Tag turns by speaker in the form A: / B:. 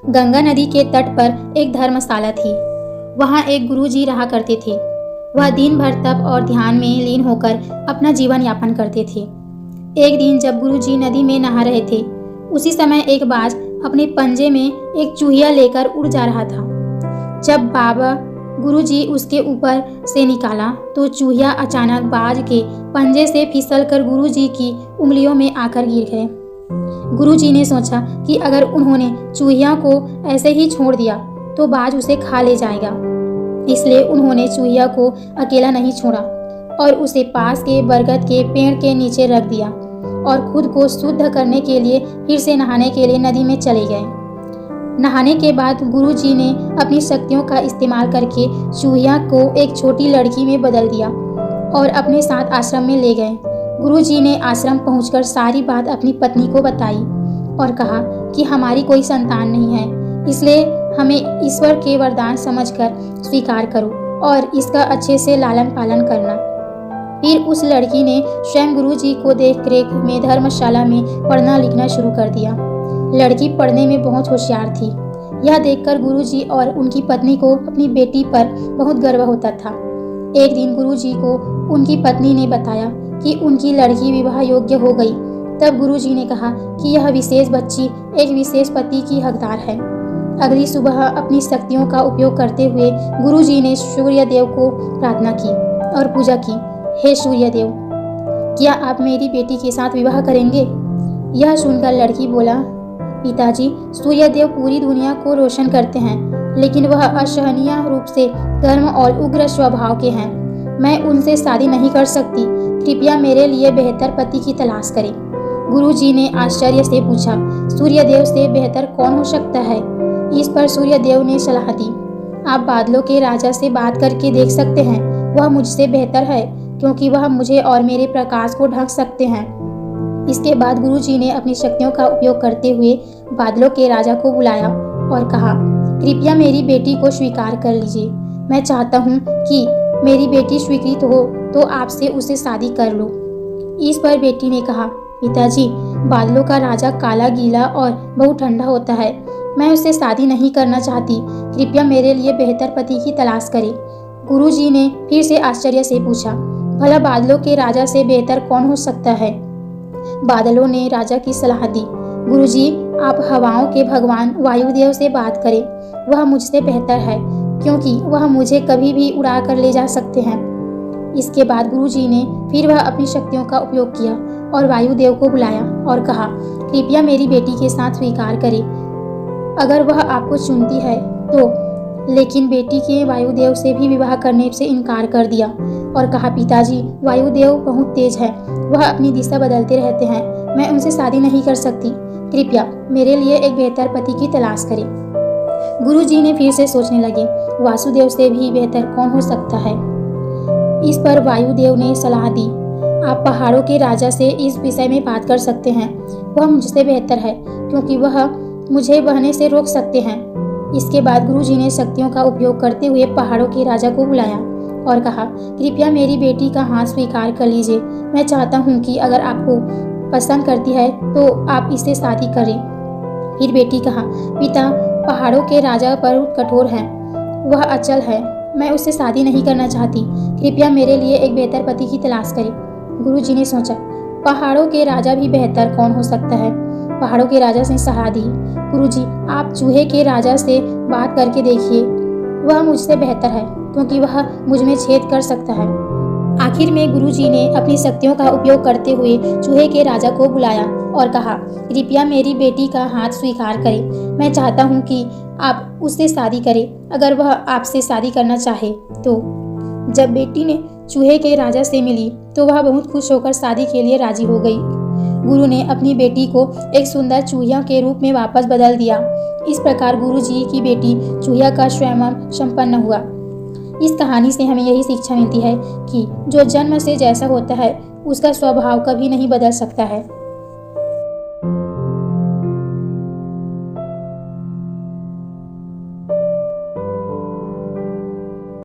A: गंगा नदी के तट पर एक धर्मशाला थी। वहाँ एक गुरुजी रहा करते थे। वह दिन भर तप और ध्यान में लीन होकर अपना जीवन यापन करते थे। एक दिन जब गुरुजी नदी में नहा रहे थे, उसी समय एक बाज अपने पंजे में एक चूहिया लेकर उड़ जा रहा था। जब बाबा गुरुजी उसके ऊपर से निकाला तो चूहिया अचानक बाज के पंजे से फिसलकर गुरुजी की उंगलियों में आकर गिर गए। गुरुजी ने सोचा कि अगर उन्होंने चूहिया को ऐसे ही छोड़ दिया तो बाज उसे खा ले जाएगा। इसलिए उन्होंने चूहिया को अकेला नहीं छोड़ा और उसे पास के बरगद के पेड़ के नीचे रख दिया और खुद को शुद्ध करने के लिए फिर से नहाने के लिए नदी में चले गए। नहाने के बाद गुरुजी ने अपनी शक्तियों का इस्तेमाल करके चूहिया को एक छोटी लड़की में बदल दिया और अपने साथ आश्रम में ले गए। गुरुजी ने आश्रम पहुंचकर सारी बात अपनी पत्नी को बताई और कहा कि हमारी कोई संतान नहीं है, इसलिए हमें ईश्वर के वरदान समझकर स्वीकार करो और इसका अच्छे से लालन पालन करना। फिर उस लड़की ने स्वयं गुरुजी को देखरेख में धर्मशाला में पढ़ना लिखना शुरू कर दिया। लड़की पढ़ने में बहुत होशियार थी। यह देखकर गुरुजी और उनकी पत्नी को अपनी बेटी पर बहुत गर्व होता था। एक दिन गुरुजी को उनकी पत्नी ने बताया कि उनकी लड़की विवाह योग्य हो गई। तब गुरुजी ने कहा कि यह विशेष बच्ची एक विशेष पति की हकदार है। अगली सुबह अपनी शक्तियों का उपयोग करते हुए गुरुजी ने सूर्य देव को प्रार्थना की और पूजा की। हे सूर्य देव, क्या आप मेरी बेटी के साथ विवाह करेंगे? यह सुनकर लड़की बोला, पिताजी, सूर्य देव पूरी दुनिया को रोशन करते हैं, लेकिन वह असहनीय रूप से गर्म और उग्र स्वभाव के हैं। मैं उनसे शादी नहीं कर सकती। कृपया मेरे लिए बेहतर पति की तलाश करें। गुरुजी ने आश्चर्य से पूछा, सूर्य देव से बेहतर कौन हो सकता है? इस पर सूर्य देव ने सलाह दी, आप बादलों के राजा से बात करके देख सकते हैं। वह मुझसे बेहतर है क्योंकि वह मुझे और मेरे प्रकाश को ढक सकते हैं। इसके बाद गुरुजी ने अपनी शक्तियों का उपयोग करते हुए बादलों के राजा को बुलाया और कहा, कृपया मेरी बेटी को स्वीकार कर लीजिए। मैं चाहता हूँ कि मेरी बेटी स्वीकृत हो तो आपसे उसे शादी कर लो। इस पर बेटी ने कहा, पिताजी, बादलों का राजा काला, गीला और बहुत ठंडा होता है। मैं उससे शादी नहीं करना चाहती। कृपया मेरे लिए बेहतर पति की तलाश करें। गुरुजी ने फिर से आश्चर्य से पूछा, भला बादलों के राजा से बेहतर कौन हो सकता है? बादलों ने राजा की सलाह दी, गुरुजी, आप हवाओं के भगवान वायुदेव से बात करें। वह मुझसे बेहतर है क्योंकि वह मुझे कभी भी उड़ा कर ले जा सकते हैं। इसके बाद गुरुजी ने फिर वह अपनी शक्तियों का उपयोग किया और वायुदेव को बुलाया और कहा, कृपया मेरी बेटी के साथ स्वीकार करें अगर वह आपको चुनती है तो। लेकिन बेटी के वायुदेव से भी विवाह करने से इनकार कर दिया और कहा, पिताजी, वायुदेव बहुत तेज है। वह अपनी दिशा बदलते रहते हैं। मैं उनसे शादी नहीं कर सकती। कृपया मेरे लिए एक बेहतर पति की तलाश करें। गुरुजी ने फिर से सोचने लगे, वासुदेव से भी बेहतर कौन हो सकता है? इस पर वायुदेव ने सलाह दी, आप पहाड़ों के राजा से इस विषय में बात कर सकते हैं। वह मुझसे बेहतर है क्योंकि वह मुझे बहने से रोक सकते हैं। इसके बाद गुरुजी ने शक्तियों का उपयोग करते हुए पहाड़ों के राजा को बुलाया और कहा, कृपया मेरी बेटी का हाथ स्वीकार कर लीजिए। मैं चाहता हूँ कि अगर आपको पसंद करती है तो आप इससे शादी करें। फिर बेटी कहा, पिता, पहाड़ों के राजा पर कठोर है, वह अचल है। मैं उससे शादी नहीं करना चाहती। कृपया मेरे लिए एक बेहतर पति की तलाश करें। गुरुजी ने सोचा, पहाड़ों के राजा भी बेहतर कौन हो सकता है? पहाड़ों के राजा ने सलाह दी, गुरुजी, आप चूहे के राजा से बात करके देखिए। वह मुझसे बेहतर है क्योंकि वह मुझ में छेद कर सकता है। आखिर में गुरुजी ने अपनी शक्तियों का उपयोग करते हुए चूहे के राजा को बुलाया और कहा, कृपया मेरी बेटी का हाथ स्वीकार करें। मैं चाहता हूँ कि आप उससे शादी करें अगर वह आपसे शादी करना चाहे तो। जब बेटी ने चूहे के राजा से मिली तो वह बहुत खुश होकर शादी के लिए राजी हो गई। गुरु ने अपनी बेटी को एक सुंदर चूहिया के रूप में वापस बदल दिया। इस प्रकार गुरुजी की बेटी चूहिया का स्वयं संपन्न हुआ। इस कहानी से हमें यही शिक्षा मिलती है कि जो जन्म से जैसा होता है उसका स्वभाव कभी नहीं बदल सकता है।